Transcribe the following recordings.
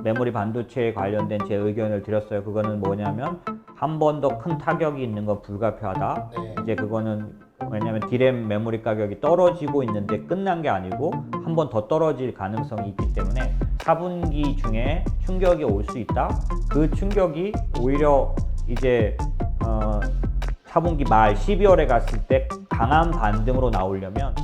메모리 반도체에 관련된 제 의견을 드렸어요. 그거는 뭐냐면 한 번 더 큰 타격이 있는 건 불가피하다. 네. 이제 그거는 왜냐하면 D램 메모리 가격이 떨어지고 있는데 끝난 게 아니고 한 번 더 떨어질 가능성이 있기 때문에 4분기 중에 충격이 올 수 있다. 그 충격이 오히려 이제 4분기 말 12월에 갔을 때 강한 반등으로 나오려면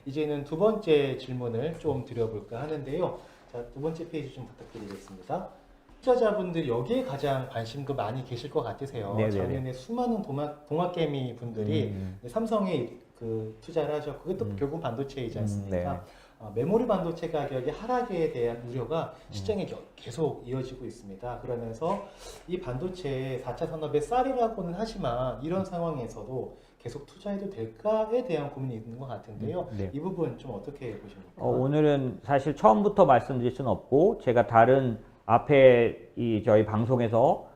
이제는 두 번째 질문을 좀 드려볼까 하는데요. 자, 두 번째 페이지 좀 부탁드리겠습니다. 투자자분들 여기에 가장 관심도 많이 계실 것 같으세요. 네네네. 작년에 수많은 동학개미 분들이 삼성에 그 투자를 하셨고 그게 또 결국 반도체이지 않습니까? 메모리 반도체 가격의 하락에 대한 우려가 시장에 계속 이어지고 있습니다. 그러면서 이 반도체 4차 산업의 쌀이라고는 하지만 이런 상황에서도 계속 투자해도 될까에 대한 고민이 있는 것 같은데요. 네. 이 부분 좀 어떻게 보십니까? 오늘은 사실 처음부터 말씀드릴 수는 없고 제가 다른 앞에 저희 방송에서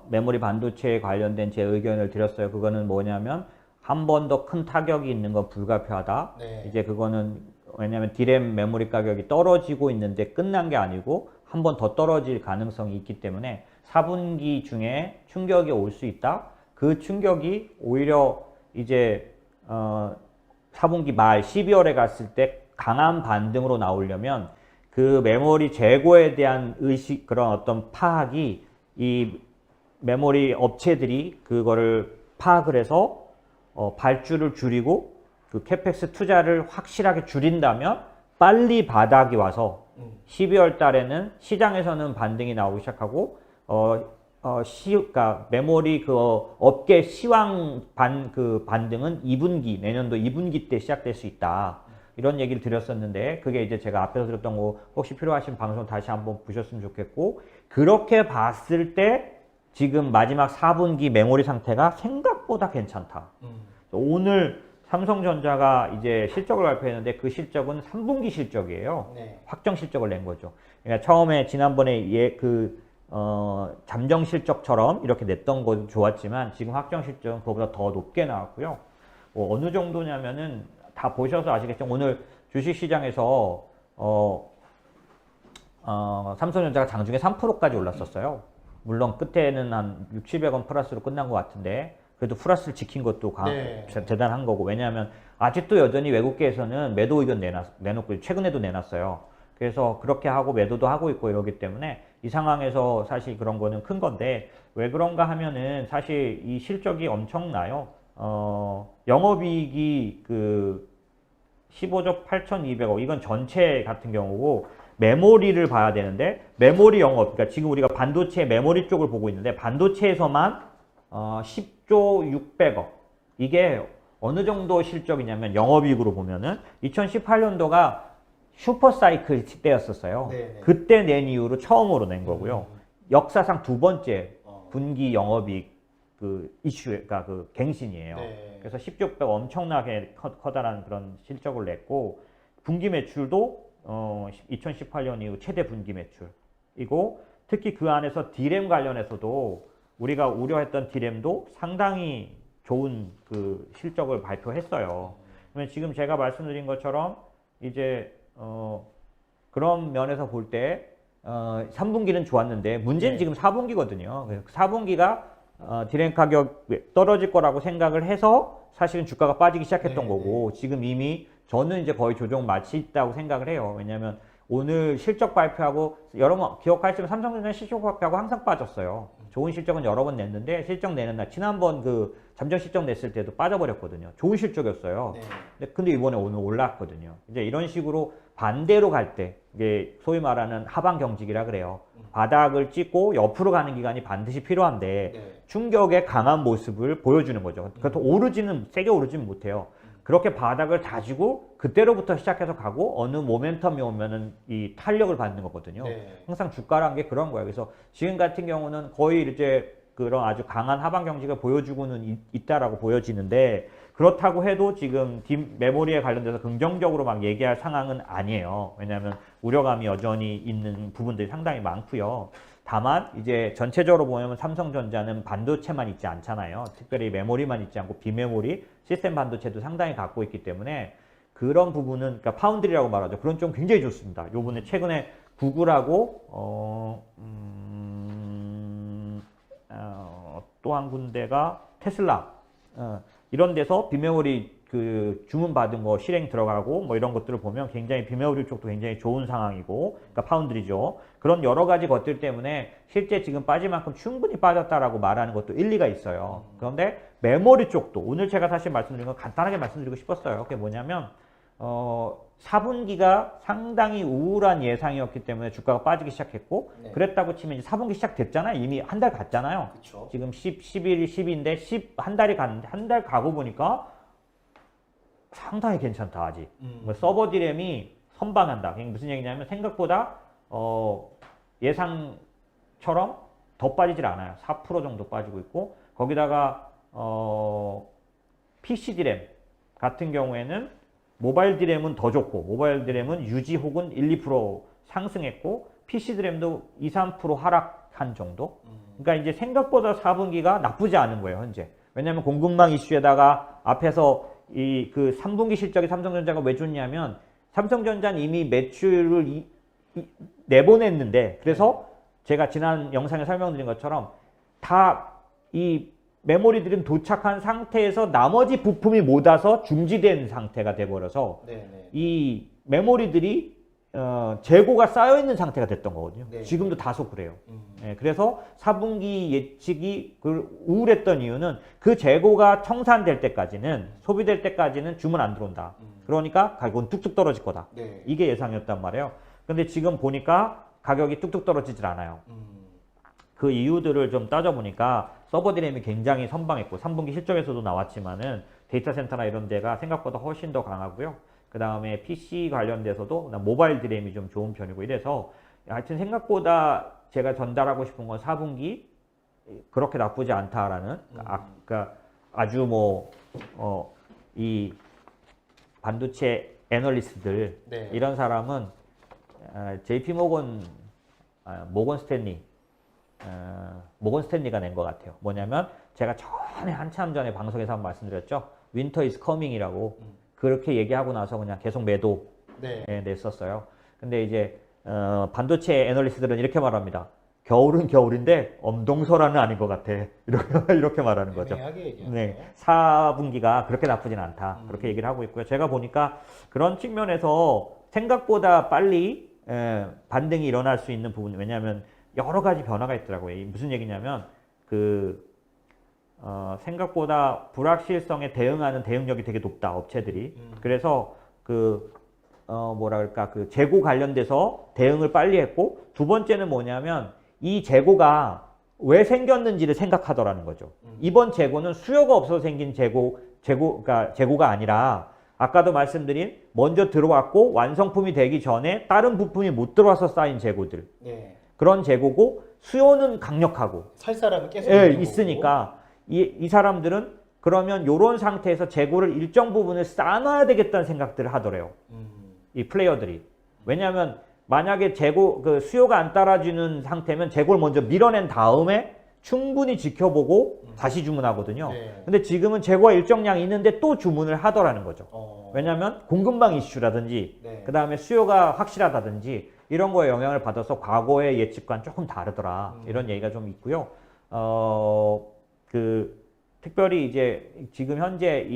메모리 반도체에 관련된 제 의견을 드렸어요. 그거는 뭐냐면 한 번 더 큰 타격이 있는 건 불가피하다. 네. 이제 그거는 왜냐하면 D램 메모리 가격이 떨어지고 있는데 끝난 게 아니고 한 번 더 떨어질 가능성이 있기 때문에 4분기 중에 충격이 올 수 있다. 그 충격이 오히려 이제 4분기 말 12월에 갔을 때 강한 반등으로 나오려면 그 메모리 재고에 대한 의식, 그런 어떤 파악이 이 메모리 업체들이 그거를 파악을 해서 발주를 줄이고 그 캐펙스 투자를 확실하게 줄인다면 빨리 바닥이 와서 12월 달에는 시장에서는 반등이 나오기 시작하고 그러니까 메모리 그 업계 시황 반등은 2분기, 내년도 2분기 때 시작될 수 있다. 이런 얘기를 드렸었는데 그게 이제 제가 앞에서 드렸던 거 혹시 필요하신 방송 다시 한번 보셨으면 좋겠고, 그렇게 봤을 때 지금 마지막 4분기 메모리 상태가 생각보다 괜찮다. 오늘 삼성전자가 이제 실적을 발표했는데 그 실적은 3분기 실적이에요. 네. 확정 실적을 낸 거죠. 그러니까 처음에 지난번에 잠정 실적처럼 이렇게 냈던 건 좋았지만 지금 확정 실적은 그거보다 더 높게 나왔고요. 어느 정도냐면은 다 보셔서 아시겠지만 오늘 주식시장에서 삼성전자가 장중에 3%까지 올랐었어요. 물론 끝에는 한 600~700원 플러스로 끝난 것 같은데 그래도 플러스를 지킨 것도 네. 대단한 거고, 왜냐하면 아직도 여전히 외국계에서는 매도 의견 내놓고 최근에도 내놨어요. 그래서 그렇게 하고 매도도 하고 있고 이러기 때문에 이 상황에서 사실 그런 거는 큰 건데, 왜 그런가 하면은 사실 이 실적이 엄청나요. 영업이익이 그 15조 8,200억, 이건 전체 같은 경우고 메모리를 봐야 되는데 메모리 영업, 그러니까 지금 우리가 반도체 메모리 쪽을 보고 있는데 반도체에서만 10조 600억, 이게 어느 정도 실적이냐면 영업이익으로 보면은 2018년도가 슈퍼사이클 때였었어요. 네네. 그때 낸 이후로 처음으로 낸 거고요. 역사상 두 번째 분기 영업이익 그 이슈가 그 갱신이에요. 네. 그래서 10조 600 엄청나게 커다란 그런 실적을 냈고, 분기 매출도 2018년 이후 최대 분기 매출이고, 특히 그 안에서 D램 관련해서도 우리가 우려했던 D램도 상당히 좋은 그 실적을 발표했어요. 그러면 지금 제가 말씀드린 것처럼 이제 그런 면에서 볼 때 3분기는 좋았는데 문제는 네. 지금 4분기거든요. 4분기가 D램 가격 떨어질 거라고 생각을 해서 사실은 주가가 빠지기 시작했던 네, 거고, 지금 이미 저는 이제 거의 조정 마치있다고 생각을 해요. 왜냐하면 오늘 실적 발표하고, 여러분 기억하시면 삼성전자 실적 발표하고 항상 빠졌어요. 좋은 실적은 여러 번 냈는데 실적 내는 날, 지난번 그 잠정 실적 냈을 때도 빠져버렸거든요. 좋은 실적이었어요. 네. 근데 이번에 오늘 올랐거든요. 이제 이런 식으로 반대로 갈 때, 이게 소위 말하는 하방 경직이라 그래요. 바닥을 찍고 옆으로 가는 기간이 반드시 필요한데 네. 충격의 강한 모습을 보여주는 거죠. 그러니까 세게 오르지는 못해요. 그렇게 바닥을 다지고 그때로부터 시작해서 가고 어느 모멘텀이 오면은 이 탄력을 받는 거거든요. 네. 항상 주가라는 게 그런 거예요. 그래서 지금 같은 경우는 거의 이제 그런 아주 강한 하방 경직을 보여주고는 있다라고 보여지는데, 그렇다고 해도 지금 메모리에 관련돼서 긍정적으로 막 얘기할 상황은 아니에요. 왜냐하면 우려감이 여전히 있는 부분들이 상당히 많고요. 다만 이제 전체적으로 보면 삼성전자는 반도체만 있지 않잖아요. 특별히 메모리만 있지 않고 비메모리, 시스템 반도체도 상당히 갖고 있기 때문에 그런 부분은 그러니까 파운드리라고 말하죠. 그런 쪽 굉장히 좋습니다. 요번에 최근에 구글하고 또 한 군데가 테슬라 이런 데서 비메모리 그 주문 받은 거 실행 들어가고 뭐 이런 것들을 보면 굉장히 비메모리 쪽도 굉장히 좋은 상황이고 그러니까 파운드리죠. 그런 여러 가지 것들 때문에 실제 지금 빠질 만큼 충분히 빠졌다라고 말하는 것도 일리가 있어요. 그런데 메모리 쪽도 오늘 제가 사실 말씀드린 건 간단하게 말씀드리고 싶었어요. 그게 뭐냐면 4분기가 상당히 우울한 예상이었기 때문에 주가가 빠지기 시작했고 네. 그랬다고 치면 이제 4분기 시작됐잖아요. 이미 한 달 갔잖아요. 그쵸. 지금 11, 10인데 한 달이 갔는데 한 달 가고 보니까 상당히 괜찮다 아직. 뭐 서버 디램이 선방한다. 그게 무슨 얘기냐면 생각보다 예상처럼 더 빠지질 않아요. 4% 정도 빠지고 있고 거기다가 PC 디램 같은 경우에는 모바일 디램은 더 좋고 모바일 디램은 유지 혹은 1, 2% 상승했고 PC 디램도 2, 3% 하락한 정도. 그러니까 이제 생각보다 4분기가 나쁘지 않은 거예요 현재. 왜냐하면 공급망 이슈에다가 앞에서 이 그 3분기 실적이 삼성전자가 왜 좋냐면 삼성전자는 이미 매출을 내보냈는데 그래서 제가 지난 영상에 설명드린 것처럼 다 이 메모리들은 도착한 상태에서 나머지 부품이 못 와서 중지된 상태가 돼버려서 네네. 이 메모리들이 재고가 쌓여있는 상태가 됐던 거거든요. 네. 지금도 다소 그래요. 그래서 4분기 예측이 우울했던 이유는 그 재고가 청산될 때까지는 소비될 때까지는 주문 안 들어온다. 그러니까 가격은 뚝뚝 떨어질 거다. 네. 이게 예상이었단 말이에요. 근데 지금 보니까 가격이 뚝뚝 떨어지질 않아요. 그 이유들을 좀 따져보니까 서버 디램이 굉장히 선방했고 3분기 실적에서도 나왔지만은 데이터 센터나 이런 데가 생각보다 훨씬 더 강하고요. 그 다음에 PC 관련돼서도 모바일 디램이 좀 좋은 편이고 이래서 하여튼 생각보다 제가 전달하고 싶은 건 4분기 그렇게 나쁘지 않다라는 그러니까 아주 이 반도체 애널리스트들 네. 이런 사람은 JP 모건 스탠리가 낸 것 같아요. 뭐냐면 제가 전에 한참 전에 방송에서 한번 말씀드렸죠. 윈터 이즈 커밍이라고 그렇게 얘기하고 나서 그냥 계속 매도에 냈었어요. 근데 이제 반도체 애널리스트들은 이렇게 말합니다. 겨울은 겨울인데 엄동설화는 아닌 것 같아. 이렇게 말하는 거죠. 네, 4분기가 그렇게 나쁘진 않다. 그렇게 얘기를 하고 있고요. 제가 보니까 그런 측면에서 생각보다 빨리 반등이 일어날 수 있는 부분, 왜냐하면 여러 가지 변화가 있더라고요. 무슨 얘기냐면 생각보다 불확실성에 대응하는 대응력이 되게 높다, 업체들이. 그래서 그 재고 관련돼서 대응을 빨리 했고, 두 번째는 뭐냐면 이 재고가 왜 생겼는지를 생각하더라는 거죠. 이번 재고는 수요가 없어서 생긴 재고가 아니라 아까도 말씀드린 먼저 들어왔고 완성품이 되기 전에 다른 부품이 못 들어와서 쌓인 재고들. 네. 그런 재고고 수요는 강력하고 살 사람은 계속 있으니까 이 사람들은 그러면 이런 상태에서 재고를 일정 부분을 쌓아놔야 되겠다는 생각들을 하더래요. 이 플레이어들이. 왜냐하면 만약에 수요가 안 따라주는 상태면 재고를 먼저 밀어낸 다음에 충분히 지켜보고 다시 주문하거든요. 네. 근데 지금은 재고가 일정량 있는데 또 주문을 하더라는 거죠. 왜냐하면 공급망 이슈라든지 그 다음에 수요가 확실하다든지 이런 거에 영향을 받아서 과거의 예측과는 조금 다르더라. 이런 얘기가 좀 있고요. 특별히 이제 지금 현재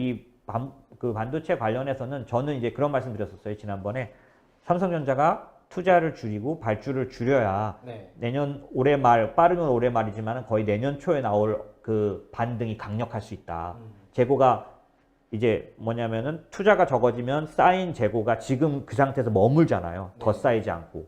반도체 관련해서는 저는 이제 그런 말씀 드렸었어요. 지난번에 삼성전자가 투자를 줄이고 발주를 줄여야 내년 올해 말, 빠르면 올해 말이지만 거의 내년 초에 나올 그 반등이 강력할 수 있다. 재고가 이제 뭐냐면은 투자가 적어지면 쌓인 재고가 지금 그 상태에서 머물잖아요. 더 쌓이지 않고.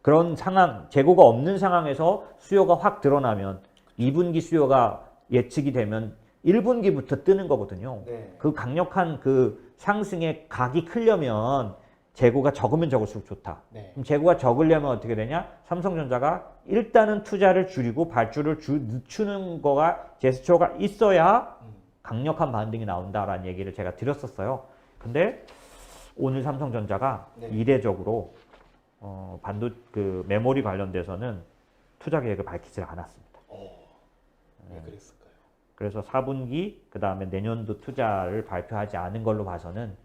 그런 상황, 재고가 없는 상황에서 수요가 확 드러나면 2분기 수요가 예측이 되면 1분기부터 뜨는 거거든요. 그 강력한 그 상승의 각이 크려면 재고가 적으면 적을수록 좋다. 그럼 재고가 적으려면 어떻게 되냐? 삼성전자가 일단은 투자를 줄이고 발주를 늦추는 거가 제스처가 있어야 강력한 반등이 나온다라는 얘기를 제가 드렸었어요. 근데 오늘 삼성전자가 네. 이례적으로 메모리 관련돼서는 투자 계획을 밝히지 않았습니다. 왜 그랬을까요? 그래서 4분기 그 다음에 내년도 투자를 발표하지 않은 걸로 봐서는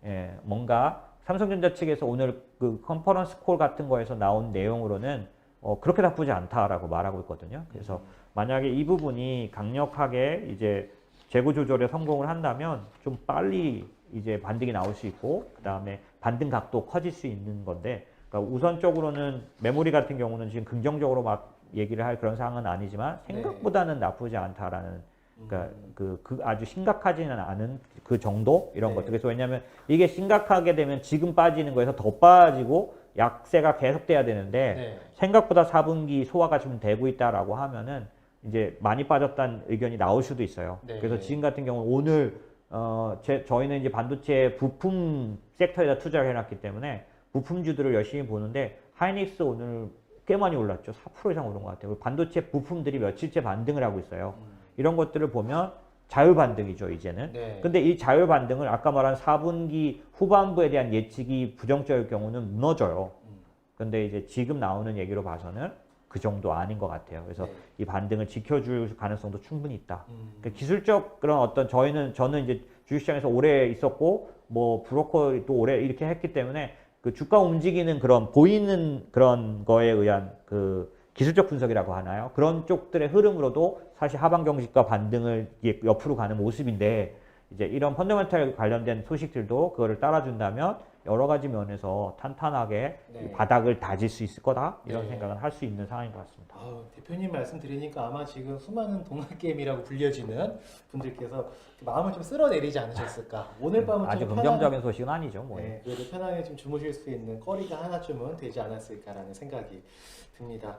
예, 뭔가 삼성전자 측에서 오늘 그 컨퍼런스 콜 같은 거에서 나온 내용으로는 그렇게 나쁘지 않다라고 말하고 있거든요. 그래서 만약에 이 부분이 강력하게 이제 재고 조절에 성공을 한다면 좀 빨리 이제 반등이 나올 수 있고 그 다음에 반등 각도 커질 수 있는 건데, 그러니까 우선적으로는 메모리 같은 경우는 지금 긍정적으로 막 얘기를 할 그런 상황은 아니지만 생각보다는 나쁘지 않다라는, 그러니까 그 아주 심각하지는 않은 그 정도 이런 네. 것들. 그래서 왜냐하면 이게 심각하게 되면 지금 빠지는 거에서 더 빠지고 약세가 계속돼야 되는데 네. 생각보다 4분기 소화가 좀 되고 있다라고 하면은 이제 많이 빠졌다는 의견이 나올 수도 있어요. 네. 그래서 지금 같은 경우는 오늘 저희는 이제 반도체 부품 섹터에다 투자를 해놨기 때문에 부품주들을 열심히 보는데 하이닉스 오늘 꽤 많이 올랐죠. 4% 이상 오른 것 같아요. 반도체 부품들이 며칠째 반등을 하고 있어요. 이런 것들을 보면 자율 반등이죠, 이제는. 네. 근데 이 자율 반등을 아까 말한 4분기 후반부에 대한 예측이 부정적일 경우는 무너져요. 근데 이제 지금 나오는 얘기로 봐서는 그 정도 아닌 것 같아요. 그래서 네. 이 반등을 지켜줄 가능성도 충분히 있다. 그러니까 기술적 그런 어떤 저는 이제 주식시장에서 오래 있었고 뭐 브로커도 오래 이렇게 했기 때문에 그 주가 움직이는 그런 보이는 그런 거에 의한 그 기술적 분석이라고 하나요? 그런 쪽들의 흐름으로도 사실 하방 경직과 반등을 옆으로 가는 모습인데, 이제 이런 펀더멘탈 관련된 소식들도 그거를 따라준다면 여러 가지 면에서 탄탄하게 네. 이 바닥을 다질 수 있을 거다, 이런 네. 생각은 할 수 있는 상황인 것 같습니다. 대표님 말씀 들으니까 아마 지금 수많은 동학게임이라고 불려지는 분들께서 마음을 좀 쓸어내리지 않으셨을까. 오늘 밤은 아주 좀 긍정적인 소식은 아니죠. 뭐. 네, 그래도 편하게 좀 주무실 수 있는 거리가 하나쯤은 되지 않았을까라는 생각이 듭니다.